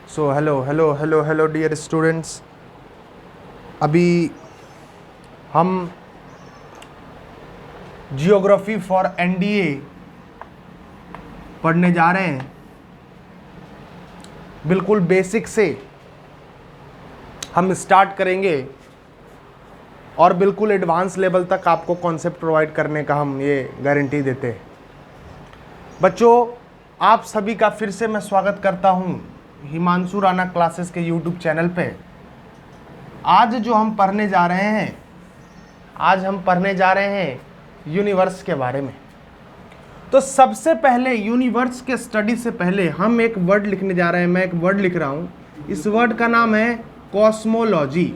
So hello dear students. अभी हम geography for NDA पढ़ने जा रहे हैं। बिल्कुल बेसिक से हम स्टार्ट करेंगे और बिल्कुल एडवांस लेवल तक आपको कॉन्सेप्ट प्रोवाइड करने का हम ये गारंटी देते हैं। बच्चों, आप सभी का फिर से मैं स्वागत करता हूँ हिमांशु राणा क्लासेस के यूट्यूब चैनल पे। आज जो हम पढ़ने जा रहे हैं, आज हम पढ़ने जा रहे हैं यूनिवर्स के बारे में। तो सबसे पहले यूनिवर्स के स्टडी से पहले हम एक वर्ड लिखने जा रहे हैं। मैं एक वर्ड लिख रहा हूँ, इस वर्ड का नाम है कॉस्मोलॉजी।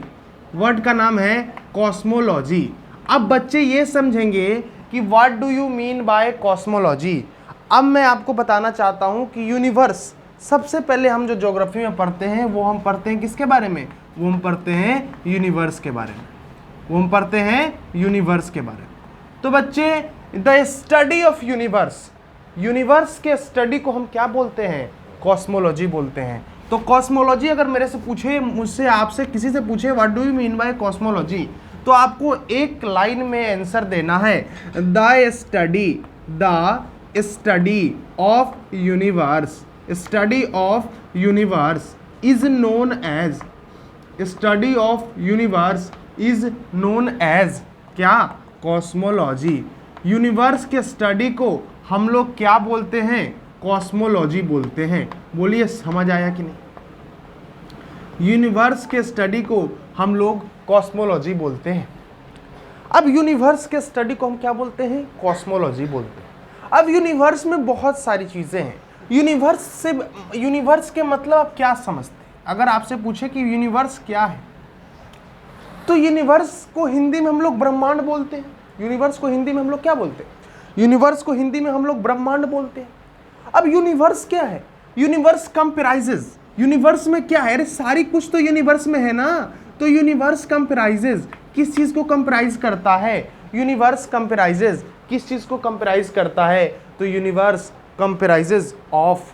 वर्ड का नाम है कॉस्मोलॉजी। अब बच्चे ये समझेंगे कि what do you mean by cosmology. अब मैं आपको बताना चाहता हूँ कि यूनिवर्स, सबसे पहले हम जो ज्योग्राफी में पढ़ते हैं वो हम पढ़ते हैं किसके बारे में? वो हम पढ़ते हैं यूनिवर्स के बारे में। वो हम पढ़ते हैं यूनिवर्स के बारे में। तो बच्चे, the study of universe, universe के स्टडी को हम क्या बोलते हैं? कॉस्मोलॉजी बोलते हैं। तो कॉस्मोलॉजी अगर मेरे से पूछे, मुझसे, आपसे, किसी से पूछे what do you mean by cosmology, तो आपको एक लाइन में आंसर देना है, the study of universe. Study of universe is known as, study of universe is known as क्या? कॉस्मोलॉजी। यूनिवर्स के स्टडी को हम लोग क्या बोलते हैं? कॉस्मोलॉजी बोलते हैं। बोलिए, समझ आया कि नहीं? यूनिवर्स के स्टडी को हम लोग कॉस्मोलॉजी बोलते हैं। अब यूनिवर्स के स्टडी को हम क्या बोलते हैं? कॉस्मोलॉजी बोलते हैं। अब यूनिवर्स में बहुत सारी चीजें हैं। यूनिवर्स के मतलब आप क्या समझते हैं? अगर आपसे पूछे कि यूनिवर्स क्या है, तो यूनिवर्स को हिंदी में हम लोग ब्रह्मांड बोलते हैं। यूनिवर्स को हिंदी में हम लोग क्या बोलते हैं? यूनिवर्स को हिंदी में हम लोग ब्रह्मांड बोलते हैं। अब यूनिवर्स क्या है? यूनिवर्स कंप्राइजेज, यूनिवर्स में क्या है? अरे सारी कुछ तो यूनिवर्स में है ना। तो यूनिवर्स कंप्राइजेज किस चीज को कंप्राइज करता है? यूनिवर्स कंप्राइजेज किस चीज को कंप्राइज करता है? तो universe comprises of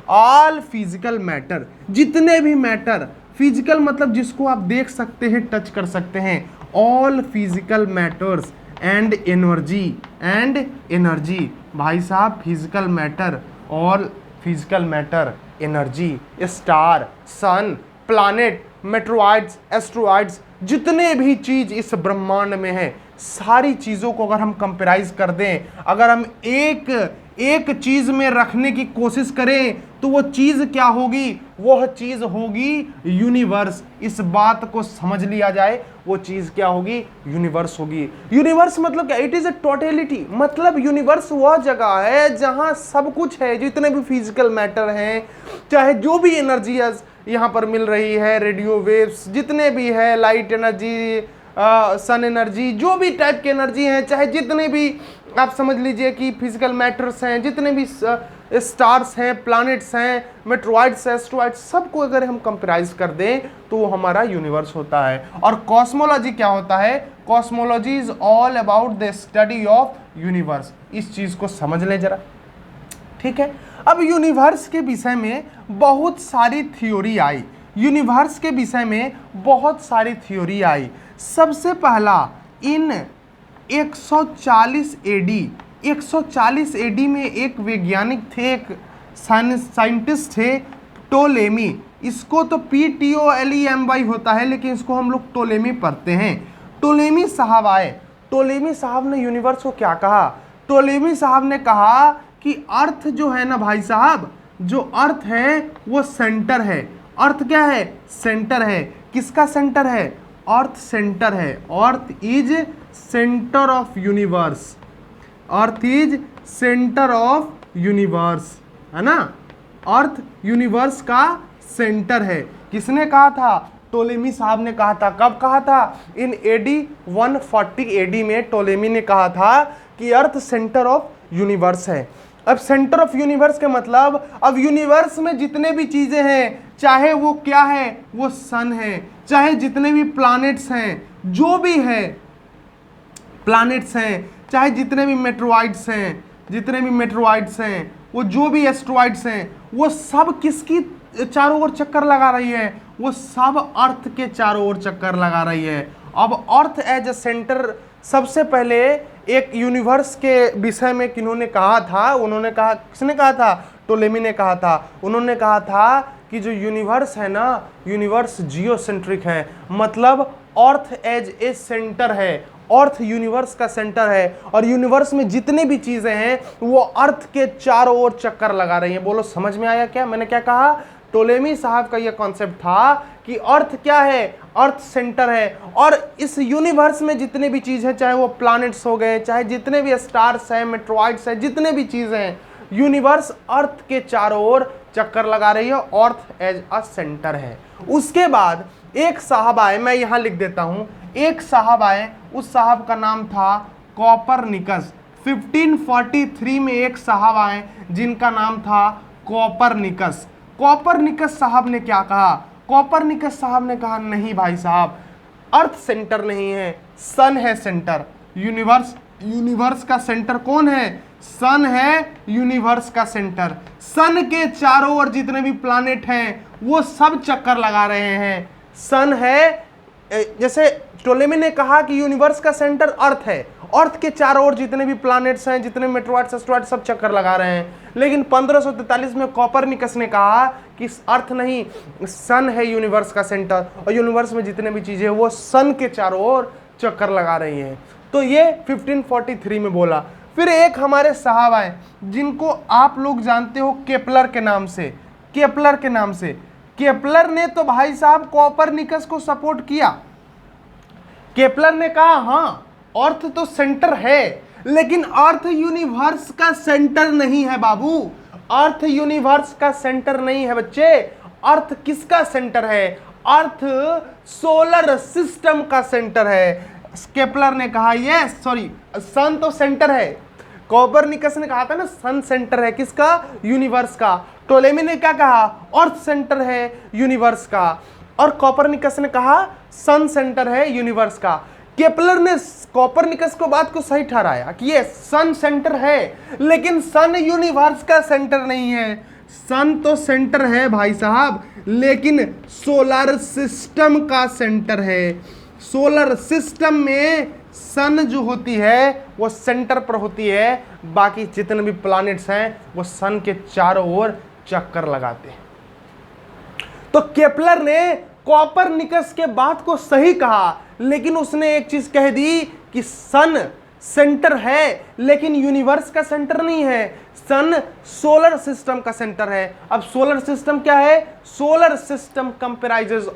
all physical matter. जितने भी मैटर, फिजिकल मतलब जिसको आप देख सकते हैं, टच कर सकते हैं, all physical matters and energy. भाई साहब, physical matter, all physical matter, energy, star, sun, planet, meteoroids, asteroids, जितने भी चीज इस ब्रह्मांड में है, सारी चीजों को अगर हम कंपेराइज कर दें, अगर हम एक चीज में रखने की कोशिश करें, तो वो चीज क्या होगी? वह चीज होगी यूनिवर्स। इस बात को समझ लिया जाए, वो चीज क्या होगी? यूनिवर्स होगी। यूनिवर्स मतलब क्या? It is a totality. मतलब यूनिवर्स वह जगह है जहां सब कुछ है, जितने भी फिजिकल मैटर हैं, चाहे जो भी एनर्जी यहाँ पर मिल रही है, रेडियो वेव्स जितने भी है, लाइट एनर्जी, सन एनर्जी, जो भी टाइप की एनर्जी है, चाहे जितने भी आप समझ लीजिए कि फिजिकल मैटर्स हैं, जितने भी स्टार्स हैं, प्लैनेट्स हैं, मेट्रोइड्स, एस्ट्रॉइड्स, सबको अगर हम कंपेराइज कर दें तो वो हमारा यूनिवर्स होता है। और कॉस्मोलॉजी क्या होता है? Cosmology is all about the study of universe. इस चीज को समझ लें जरा, ठीक है। अब यूनिवर्स के विषय में बहुत सारी थ्योरी आई। यूनिवर्स के विषय में बहुत सारी थ्योरी आई। सबसे पहला इन 140 एडी, 140 एडी में एक वैज्ञानिक थे, एक साइंटिस्ट थे, टोलेमी। इसको तो PTOLEMY होता है, लेकिन इसको हम लोग टोलेमी पढ़ते हैं। टोलेमी साहब आए। टोलेमी साहब ने यूनिवर्स को क्या कहा? टोलेमी साहब ने कहा कि अर्थ जो है ना भाई साहब, जो अर्थ है वो सेंटर है। अर्थ क्या है? सेंटर है। किसका सेंटर है? अर्थ सेंटर है। Earth is centre of universe. Earth is centre of universe, है ना। अर्थ यूनिवर्स का सेंटर है। किसने कहा था? टोलेमी साहब ने कहा था। कब कहा था? इन AD 140 AD में टोलेमी ने कहा था कि अर्थ सेंटर ऑफ यूनिवर्स है। अब सेंटर ऑफ यूनिवर्स के मतलब, अब यूनिवर्स में जितने भी चीजें हैं, चाहे वो क्या है, वो सन है, चाहे जितने भी प्लैनेट्स हैं, जो भी है प्लैनेट्स हैं, चाहे जितने भी मेट्रोइड्स हैं, वो जो भी एस्ट्रॉइड्स हैं, वो सब किसकी चारों ओर चक्कर लगा रही है, वो सब अर्थ के चारों ओर चक्कर लगा रही है। अब अर्थ एज ए सेंटर, सबसे पहले एक यूनिवर्स के विषय में किन्होंने कहा था, उन्होंने कहा, किसने कहा था? टोलेमी ने कहा था। उन्होंने कहा था कि जो यूनिवर्स है ना, यूनिवर्स जियोसेंट्रिक है, मतलब अर्थ एज ए सेंटर है, अर्थ यूनिवर्स का सेंटर है, और यूनिवर्स में जितने भी चीजें हैं वो अर्थ के चारों ओर चक्कर लगा रही हैं। बोलो समझ में आया क्या मैंने क्या कहा? टोलेमी साहब का यह कॉन्सेप्ट था कि अर्थ क्या है? अर्थ सेंटर है, और इस यूनिवर्स में जितने भी चीज है, चाहे वो प्लैनेट्स हो गए, चाहे जितने भी स्टार्स हैं, मेट्रॉइड्स हैं, जितने भी चीजें हैं, यूनिवर्स अर्थ के चारों ओर चक्कर लगा रही है, अर्थ एज अ सेंटर है। उसके बाद एक साहब आए, मैं यहां लिख देता हूं, एक साहब आए, उस साहब का नाम था कोपरनिकस। 1543 में एक साहब आए जिनका नाम था कोपरनिकस। कोपरनिकस साहब ने क्या कहा? कोपरनिकस साहब ने कहा नहीं भाई साहब, अर्थ सेंटर नहीं है, सन है सेंटर। यूनिवर्स का सेंटर कौन है? सन है यूनिवर्स का सेंटर। सन के चारों ओर जितने भी प्लैनेट हैं वो सब चक्कर लगा रहे हैं। सन है, जैसे टोलेमी ने कहा कि यूनिवर्स का सेंटर अर्थ है, अर्थ के चारों ओर जितने भी प्लैनेट्स हैं, जितने मेट्रॉइड्स, एस्ट्रॉइड्स, सब चक्कर लगा रहे हैं। लेकिन 1543 में कोपरनिकस ने कहा कि अर्थ नहीं, सन है यूनिवर्स का सेंटर, और यूनिवर्स में जितने भी चीजें हैं वो सन के चारों ओर चक्कर लगा रही हैं। तो ये 1543 में बोला। फिर एक हमारे साहब आए जिनको आप लोग जानते हो केपलर के नाम से। केपलर के नाम से, केपलर ने तो भाई साहब कोपरनिकस को सपोर्ट किया। केपलर ने कहा हाँ अर्थ तो सेंटर है, लेकिन अर्थ यूनिवर्स का सेंटर नहीं है बाबू, अर्थ यूनिवर्स का सेंटर नहीं है बच्चे। अर्थ किसका सेंटर है? अर्थ सोलर सिस्टम का सेंटर है। केपलर ने कहा ये सॉरी, सन तो सेंटर है। कोपरनिकस ने कहा था ना सन सेंटर है, किसका? यूनिवर्स का। टोलेमी ने क्या कहा? अर्थ सेंटर है यूनिवर्स का। और कोपरनिकस ने कहा सन सेंटर है यूनिवर्स का। केपलर ने कोपरनिकस को बात को सही ठहराया कि ये सन सेंटर है, लेकिन सन यूनिवर्स का सेंटर नहीं है। सन तो सेंटर है भाई साहब, लेकिन सोलर सिस्टम का सेंटर है। सोलर सिस्टम में सन जो होती है वो सेंटर पर होती है, बाकी जितने भी प्लैनेट्स हैं वो सन के चारों ओर चक्कर लगाते हैं। तो केपलर ने कोपरनिकस के बात को सही कहा, लेकिन उसने एक चीज कह दी कि सन सेंटर है, लेकिन यूनिवर्स का सेंटर नहीं है। सन सोलर सिस्टम का सेंटर है। अब सोलर सिस्टम क्या है? Solar system comprises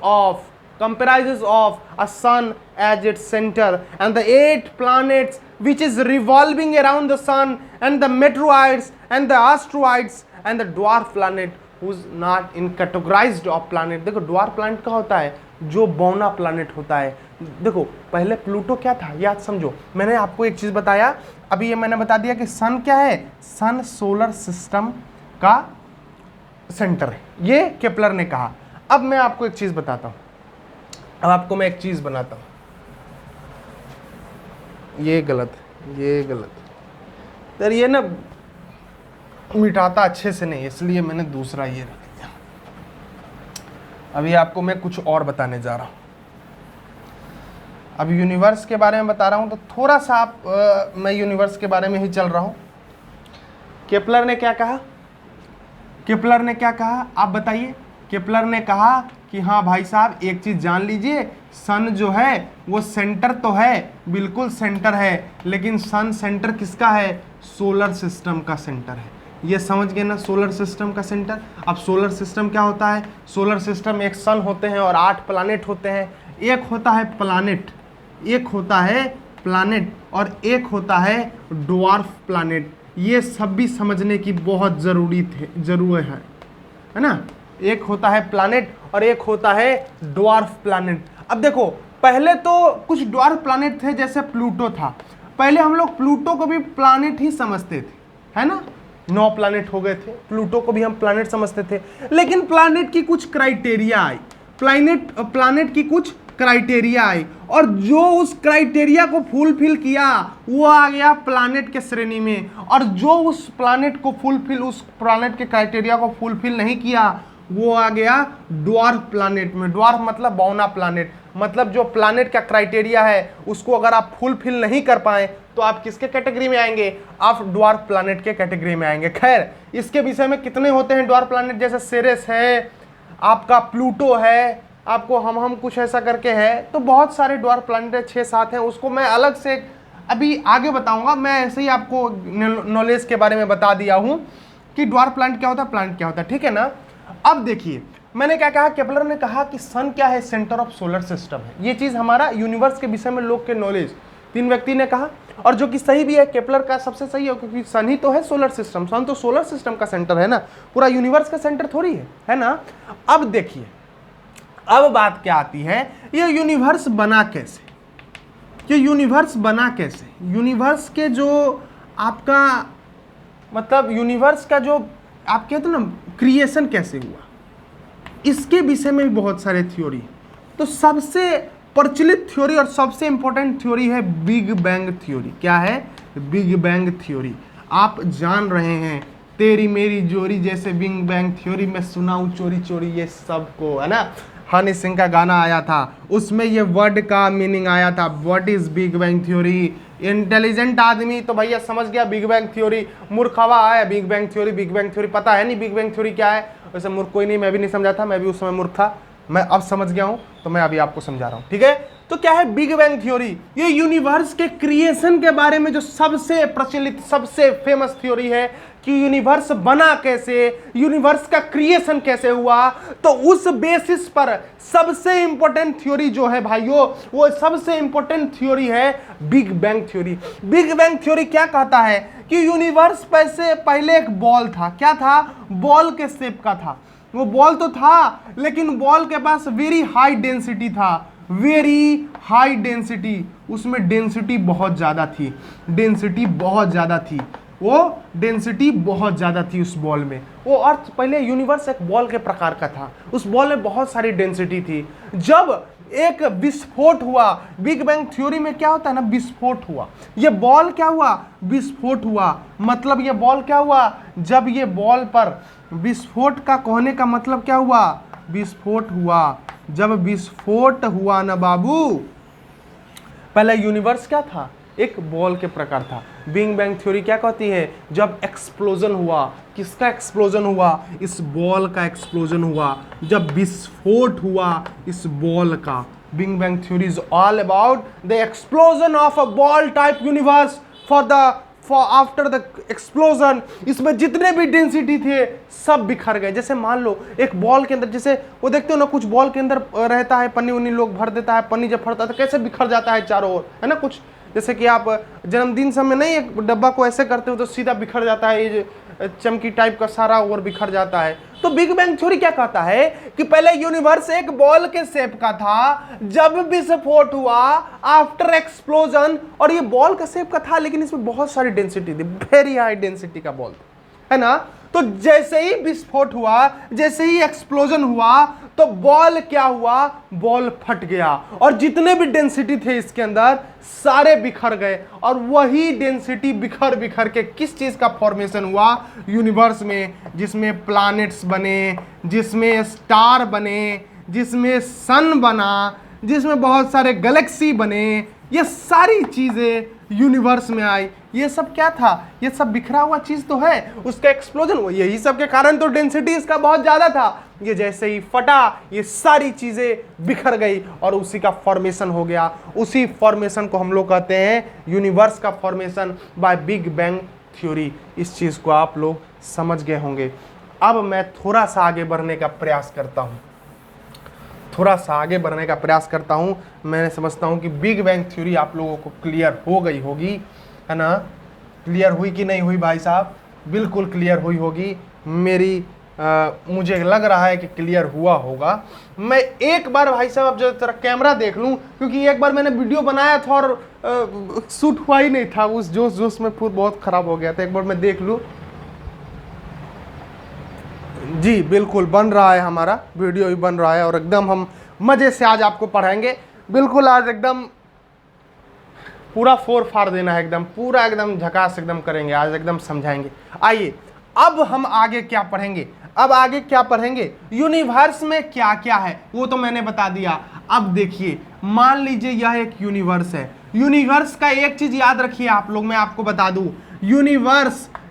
of a sun as its center and the 8 planets which is revolving around the sun, and the meteoroids and the asteroids and the dwarf planet who's not in categorized of planet। देखो dwarf planet क्या होता है? जो बौना planet होता है। देखो पहले प्लूटो क्या था याद समझो, मैंने आपको एक चीज बताया, अभी ये मैंने बता दिया कि सन क्या है? सन सोलर सिस्टम का सेंटर है, ये केपलर ने कहा। अब मैं आपको एक चीज बताता हूं, अब आपको मैं एक चीज बनाता हूं, ये गलत है, ये गलत है, तर ये ना मिटाता अच्छे से नहीं, इसलिए मैंने दूसरा ये रख दिया। अभी आपको मैं कुछ और बताने जा रहा हूं। अब यूनिवर्स के बारे में बता रहा हूं तो थोड़ा सा आप मैं यूनिवर्स के बारे में ही चल रहा हूं। केपलर ने क्या कहा? केपलर ने क्या कहा आप बताइए? केपलर ने कहा कि हाँ भाई साहब एक चीज जान लीजिए, सन जो है वो सेंटर तो है, बिल्कुल सेंटर है, लेकिन सन सेंटर किसका है? सोलर सिस्टम का सेंटर है। ये समझ गए ना सोलर सिस्टम का सेंटर। अब सोलर सिस्टम क्या होता है? सोलर सिस्टम एक सन होते हैं और 8 प्लैनेट होते हैं। एक होता है प्लैनेट, एक होता है प्लैनेट और एक होता है ड्वार्फ प्लैनेट। ये सब भी समझने की बहुत जरूरत है ना। एक होता है प्लैनेट और एक होता है ड्वार्फ प्लैनेट। अब देखो पहले तो कुछ ड्वार्फ प्लैनेट थे, जैसे प्लूटो था। पहले हम लोग प्लूटो को भी प्लैनेट ही समझते थे, है ना। 9 प्लैनेट हो गए थे, प्लूटो को भी हम प्लैनेट समझते थे। लेकिन प्लैनेट की कुछ क्राइटेरिया आई, प्लैनेट की कुछ क्राइटेरिया आई, और जो उस क्राइटेरिया को फुलफिल किया वो आ गया प्लैनेट के श्रेणी में, और जो उस प्लैनेट के क्राइटेरिया को फुलफिल नहीं किया वो आ गया ड्वार्फ प्लैनेट में। ड्वार्फ मतलब बौना प्लैनेट, मतलब जो प्लैनेट का क्राइटेरिया है उसको अगर आप फुलफिल नहीं कर पाए तो आप किसके कैटेगरी में आएंगे? आप ड्वार्फ प्लैनेट के कैटेगरी में आएंगे। खैर, इसके विषय में कितने होते हैं ड्वार्फ प्लैनेट? जैसे सेरेस है, आपका प्लूटो है, आपको हम कुछ ऐसा करके है, तो बहुत सारे ड्वार्फ प्लैनेट है, 6-7 हैं। उसको मैं अलग से अभी आगे बताऊंगा। मैं ऐसे ही आपको नॉलेज के बारे में बता दिया हूं कि ड्वार्फ प्लैनेट क्या होता है, प्लैनेट क्या होता है, ठीक है ना। अब देखिए मैंने क्या कहा, केपलर ने कहा कि सन क्या है? सेंटर ऑफ सोलर सिस्टम है। ये चीज हमारा यूनिवर्स के विषय में लोग के नॉलेज, 3 व्यक्ति ने कहा, और जो कि सही भी है, केपलर का सबसे सही है, क्योंकि सन ही तो है सोलर सिस्टम। सन तो सोलर सिस्टम का सेंटर है ना, पूरा यूनिवर्स का सेंटर थोड़ी है ना। अब देखिए, अब बात क्या आती है, ये यूनिवर्स बना कैसे? ये यूनिवर्स बना कैसे? यूनिवर्स के जो आपका मतलब यूनिवर्स का जो आप कहते हो ना क्रिएशन कैसे हुआ, इसके विषय में भी बहुत सारे थ्योरी। तो सबसे प्रचलित थ्योरी और सबसे इंपॉर्टेंट थ्योरी है बिग बैंग थ्योरी। क्या है? Big bang theory. आप जान रहे हैं, तेरी मेरी जोड़ी जैसे बिग बैंग थ्योरी में सुनाऊं चोरी चोरी, ये सबको है ना। हनी सिंह का गाना आया था, उसमें ये वर्ड का मीनिंग आया था, what is big bang theory. Intelligent आदमी तो भैया समझ गया बिग बैंग थ्योरी, मूर्खवा आया big bang theory. Big bang theory पता है नहीं बिग बैंग थ्योरी क्या है? वैसे मूर्ख कोई नहीं, मैं भी नहीं समझा था, मैं भी उस समय मूर्ख था, मैं अब समझ गया हूं, तो मैं अभी आपको समझा रहा हूं, ठीक है। तो क्या है बिग बैंग थ्योरी? ये यूनिवर्स के क्रिएशन के बारे में जो सबसे प्रचलित, सबसे फेमस थ्योरी है कि यूनिवर्स बना कैसे, यूनिवर्स का क्रिएशन कैसे हुआ। तो उस बेसिस पर सबसे इंपॉर्टेंट थ्योरी जो है भाइयों, वो सबसे इंपॉर्टेंट थ्योरी है big bang theory. Big bang theory क्या कहता है कि यूनिवर्स पहले एक बॉल था। क्या था? बॉल के शेप का था। वो बॉल तो था, लेकिन बॉल के पास वेरी हाई डेंसिटी था, वेरी हाई डेंसिटी। उसमें डेंसिटी बहुत ज्यादा थी, डेंसिटी बहुत ज्यादा थी, वो डेंसिटी बहुत ज्यादा थी उस बॉल में। वो अर्थ पहले यूनिवर्स एक बॉल के प्रकार का था, उस बॉल में बहुत सारी डेंसिटी थी। जब एक विस्फोट हुआ, बिग बैंग थ्योरी में क्या होता है ना, विस्फोट हुआ, ये बॉल क्या हुआ? विस्फोट हुआ। मतलब ये बॉल क्या हुआ? जब ये बॉल पर विस्फोट का कहने का मतलब क्या हुआ? विस्फोट हुआ। जब विस्फोट हुआ ना बाबू, पहले यूनिवर्स क्या था? एक बॉल के प्रकार था। बिग बैंग थ्योरी क्या कहती है? जब एक्सप्लोजन हुआ, किसका एक्सप्लोजन हुआ? इस बॉल का एक्सप्लोजन हुआ। जब विस्फोट हुआ इस बॉल का, big bang theory is all about the explosion of a ball type universe for after the explosion. इसमें जितने भी डेंसिटी थे सब बिखर गए। जैसे मान लो एक बॉल के अंदर, जैसे वो देखते हो ना, कुछ बॉल के अंदर रहता है पन्नी उन्नी, लोग भर देता है, पन्नी जब फटता है तो कैसे बिखर जाता है चारों ओर, है ना। कुछ जैसे कि आप जन्मदिन समय नहीं एक डब्बा को ऐसे करते हो तो सीधा बिखर जाता है, ये चमकी टाइप का सारा और बिखर जाता है। तो बिग बैंग थ्योरी क्या कहता है कि पहले यूनिवर्स एक बॉल के शेप का था, जब विस्फोट हुआ आफ्टर एक्सप्लोजन, और ये बॉल का शेप का था, लेकिन इसमें बहुत सारी डेंसिटी थी, वेरी हाई डेंसिटी का बॉल है ना। तो जैसे ही विस्फोट हुआ, जैसे ही एक्सप्लोजन हुआ, तो बॉल क्या हुआ? बॉल फट गया, और जितने भी डेंसिटी थे इसके अंदर सारे बिखर गए। और वही डेंसिटी बिखर बिखर के किस चीज का फॉर्मेशन हुआ? यूनिवर्स में, जिसमें प्लैनेट्स बने, जिसमें स्टार बने, जिसमें सन बना, जिसमें बहुत सारे गैलेक्सी बने। ये सारी चीजें यूनिवर्स में आई। ये सब क्या था? ये सब बिखरा हुआ चीज तो है, उसका एक्सप्लोजन हुआ, यही सब के कारण तो डेंसिटी इसका बहुत ज्यादा था। ये जैसे ही फटा, ये सारी चीजें बिखर गई और उसी का फॉर्मेशन हो गया। उसी फॉर्मेशन को हम लोग कहते हैं यूनिवर्स का formation by big bang theory. इस चीज को आप लोग समझ गए होंगे। अब मैं थोड़ा सा आगे बढ़ने का प्रयास करता हूं, थोड़ा सा आगे बढ़ने का प्रयास करता हूं। मैं समझता हूं कि बिग बैंग थ्योरी आप लोगों को क्लियर हो गई होगी, है ना। क्लियर हुई कि नहीं हुई भाई साहब? बिल्कुल क्लियर हुई होगी। मुझे लग रहा है कि क्लियर हुआ होगा। मैं एक बार भाई साहब अब जो तेरा कैमरा देख लूं, क्योंकि एक बार मैंने वीडियो बनाया था और शूट हुआ ही नहीं था, उस जोश में पूरा बहुत खराब हो गया था। एक बार मैं देख लूं। जी बिल्कुल बन रहा है, हमारा वीडियो भी बन रहा है, और एकदम हम मजे से आज आपको पढ़ाएंगे। बिल्कुल आज एकदम पूरा फोर फाड़ देना है, एकदम पूरा एकदम झकास एकदम करेंगे आज, एकदम समझाएंगे। आइए अब हम आगे क्या पढ़ेंगे? अब आगे क्या पढ़ेंगे, यूनिवर्स में क्या क्या है वो तो मैंने बता दिया। अब देखिए, मान लीजिए यह एक यूनिवर्स है। यूनिवर्स का एक चीज याद रखिए आप लोग, मैं आपको बता दूं,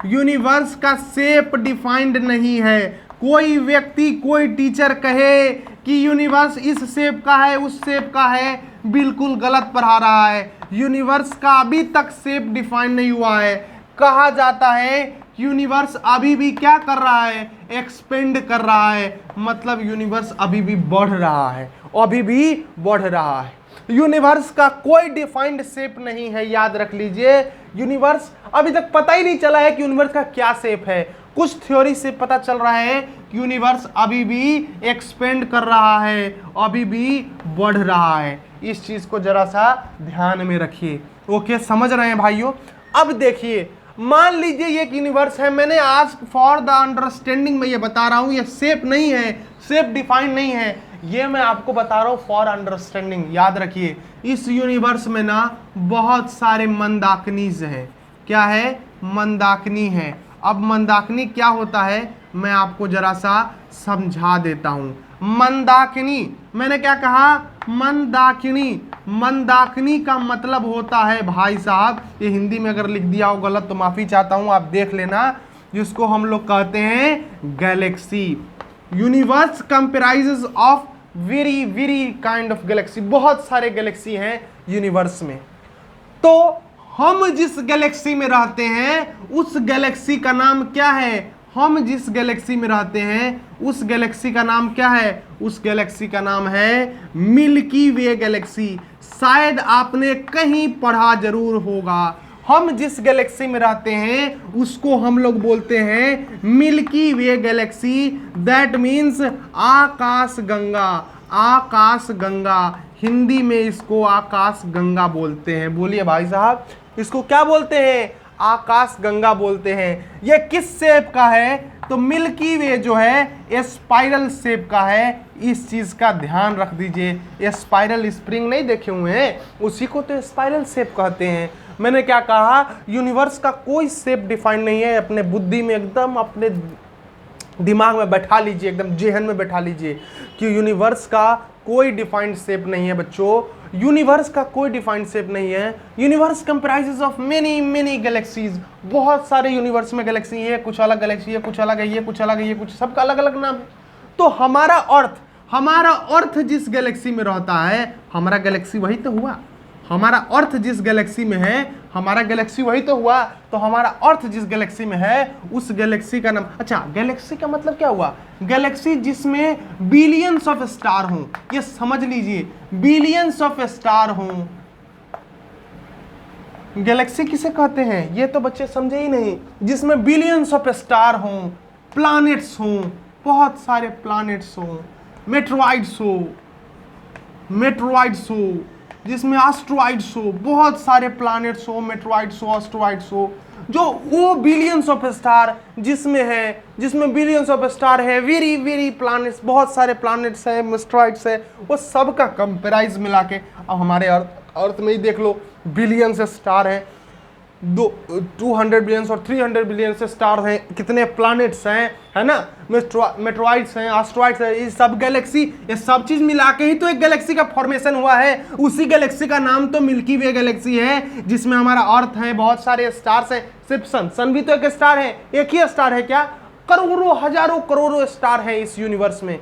यूनिवर्स का शेप डिफाइंड नहीं है। कोई व्यक्ति, कोई टीचर कहे कि यूनिवर्स इस शेप का है, उस शेप का है, बिल्कुल गलत पढ़ा रहा है। यूनिवर्स का अभी तक शेप डिफाइन नहीं हुआ है। कहा जाता है यूनिवर्स अभी भी क्या कर रहा है, एक्सपेंड कर रहा है, मतलब यूनिवर्स अभी भी बढ़ रहा है, अभी भी बढ़ रहा है। यूनिवर्स का कोई डिफाइंड शेप नहीं है, याद रख लीजिए। यूनिवर्स अभी तक पता ही नहीं चला है कि यूनिवर्स का क्या शेप है। कुछ थ्योरी से पता चल रहा है कि यूनिवर्स अभी भी एक्सपेंड कर रहा है, अभी भी बढ़ रहा है। इस चीज को जरा सा ध्यान में रखिए। ओके, समझ रहे हैं भाइयों। अब देखिए, मान लीजिए ये एक यूनिवर्स है, मैंने आज फॉर द अंडरस्टैंडिंग में ये बता रहा हूं, ये शेप नहीं है, शेप डिफाइन नहीं है, ये मैं आपको बता रहा हूं फॉर अंडरस्टैंडिंग। याद रखिए, इस यूनिवर्स में ना बहुत सारे मंदाकिनीज हैं। क्या है, मंदाकिनी है। अब मंदाकिनी क्या होता है मैं आपको जरा सा समझा देता हूं। मंदाकिनी, मैंने क्या कहा, मंदाकिनी। मंदाकिनी का मतलब होता है भाई साहब, ये हिंदी में अगर लिख दिया हो गलत तो माफी चाहता हूं, आप देख लेना, जिसको हम लोग कहते हैं Galaxy. Universe comprises of very kind of Galaxy. बहुत सारे गैलेक्सी हैं यूनिवर्स में। तो हम जिस गैलेक्सी में रहते हैं उस गैलेक्सी का नाम क्या है, हम जिस गैलेक्सी में रहते हैं उस गैलेक्सी का नाम क्या है, उस गैलेक्सी का नाम है मिल्की वे गैलेक्सी। शायद आपने कहीं पढ़ा जरूर होगा। हम जिस गैलेक्सी में रहते हैं उसको हम लोग बोलते हैं milky way galaxy. That means आकाश गंगा। आकाश गंगा, हिंदी में इसको आकाश गंगा बोलते हैं। बोलिए भाई साहब, इसको क्या बोलते हैं, आकाश गंगा बोलते हैं। ये किस शेप का है, तो मिल्की वे जो है स्पाइरल शेप का है। इस चीज का ध्यान रख दीजिए। स्पाइरल स्प्रिंग नहीं देखे हुए हैं, उसी को तो स्पाइरल शेप कहते हैं। मैंने क्या कहा, यूनिवर्स का कोई शेप डिफाइन नहीं है। अपने बुद्धि में एकदम, अपने दिमाग में बैठा लीजिए, एकदम जेहन में बैठा लीजिए कि यूनिवर्स का कोई डिफाइंड शेप नहीं है बच्चों। यूनिवर्स का कोई डिफाइंड शेप नहीं है। Universe comprises of many galaxies. बहुत सारे यूनिवर्स में गैलेक्सी है, कुछ अलग गैलेक्सी है, कुछ अलग है, ये कुछ अलग है, ये कुछ, सबका अलग अलग नाम है। तो हमारा अर्थ जिस गैलेक्सी में रहता है, हमारा गैलेक्सी वही तो हुआ। हमारा अर्थ जिस गैलेक्सी में है, हमारा गैलेक्सी वही तो हुआ। तो हमारा अर्थ जिस गैलेक्सी में है उस गैलेक्सी का नाम, अच्छा गैलेक्सी का मतलब क्या हुआ, गैलेक्सी जिसमें बिलियंस ऑफ स्टार हों। ये समझ लीजिए, बिलियंस ऑफ स्टार हों। गैलेक्सी किसे कहते हैं ये तो बच्चे समझे ही नहीं। जिसमें बिलियंस ऑफ स्टार हों, प्लैनेट्स हों, बहुत सारे प्लैनेट्स हों, मेट्रोइड्स हो, जिसमें एस्ट्रॉइड्स हो, बहुत सारे प्लैनेट्स हो, मेट्रोइड्स हो, एस्ट्रॉइड्स हो, जो वो बिलियंस ऑफ स्टार जिसमें है, जिसमें बिलियंस ऑफ स्टार है, वेरी प्लैनेट्स, बहुत सारे प्लैनेट्स हैं, एस्ट्रॉइड्स है, वो सब का कंपेराइज मिला के। अब हमारे अर्थ में ही देख लो, बिलियंस स्टार हैं, 200 बिलियंस और 300 बिलियन से स्टार हैं, कितने प्लैनेट्स हैं, है ना, मेट्रोइड्स हैं, एस्ट्रॉइड्स हैं, ये सब गैलेक्सी, ये सब चीज मिला के ही तो एक गैलेक्सी का फॉर्मेशन हुआ है। उसी गैलेक्सी का नाम तो मिल्की वे गैलेक्सी है, जिसमें हमारा अर्थ है, बहुत सारे स्टार्स हैं। सिर्फ सन भी तो एक स्टार है, एक ही स्टार है क्या, करोड़ों हजारों करोड़ों स्टार हैं इस यूनिवर्स में।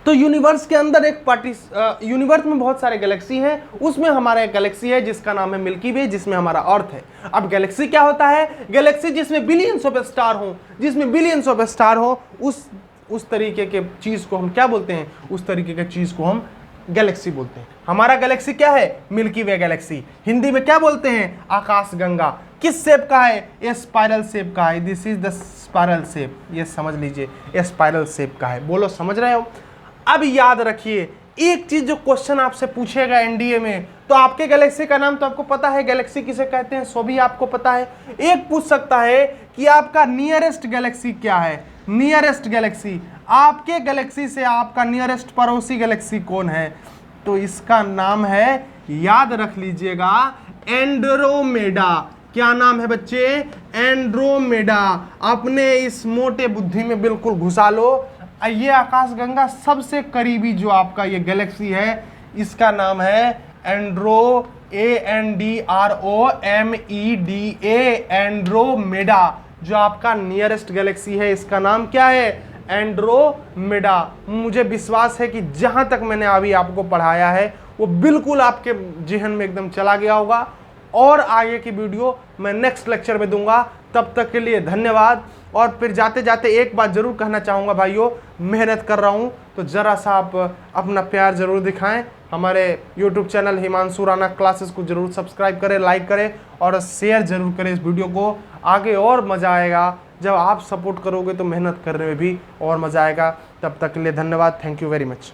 तो यूनिवर्स के अंदर यूनिवर्स में बहुत सारे गैलेक्सी हैं, उसमें हमारा एक गैलेक्सी है जिसका नाम है मिल्की वे, जिसमें हमारा अर्थ है। अब गैलेक्सी क्या होता है, गैलेक्सी जिसमें बिलियंस ऑफ स्टार हो, जिसमें बिलियंस ऑफ स्टार हो, उस तरीके के चीज को हम क्या बोलते हैं, उस तरीके के चीज को हम गैलेक्सी बोलते हैं। हमारा गैलेक्सी क्या है, मिल्की वे गैलेक्सी। हिंदी में क्या बोलते हैं, आकाश गंगा। किस शेप का है, ये स्पाइरल शेप का है। This is the spiral shape, ये समझ लीजिए, ये स्पाइरल शेप का है। बोलो समझ रहे हो। अब याद रखिए एक चीज, जो क्वेश्चन आपसे पूछेगा एनडीए में, तो आपके गैलेक्सी का नाम तो आपको पता है, गैलेक्सी किसे कहते हैं सो भी आपको पता है। एक पूछ सकता है कि आपका नियरेस्ट गैलेक्सी क्या है, नियरेस्ट गैलेक्सी, आपके गैलेक्सी से आपका नियरेस्ट पड़ोसी गैलेक्सी कौन है, तो इसका नाम है, याद रख लीजिएगा, एंड्रोमेडा। क्या नाम है बच्चे, एंड्रोमेडा। अपने इस मोटे बुद्धि में बिल्कुल घुसा लो। ये आकाशगंगा सबसे करीबी जो आपका ये गैलेक्सी है, इसका नाम है एंड्रोमेडा। एंड्रोमेडा जो आपका नियरेस्ट गैलेक्सी है, इसका नाम क्या है? एंड्रोमेडा। मुझे विश्वास है कि जहां तक मैंने अभी आपको पढ़ाया है वो बिल्कुल आपके जहन में एकदम चला गया होगा। और आगे की वीडियो मैं नेक्स्ट लेक्चर में दूंगा। तब तक के लिए धन्यवाद। और फिर जाते जाते एक बात जरूर कहना चाहूँगा भाइयों, मेहनत कर रहा हूँ तो ज़रा सा आप अपना प्यार ज़रूर दिखाएं। हमारे YouTube channel Himanshu Rana classes को ज़रूर सब्सक्राइब करें, लाइक करें और शेयर ज़रूर करें इस वीडियो को। आगे और मज़ा आएगा जब आप सपोर्ट करोगे तो मेहनत करने में भी और मज़ा आएगा। तब तक के लिए धन्यवाद। Thank you very much.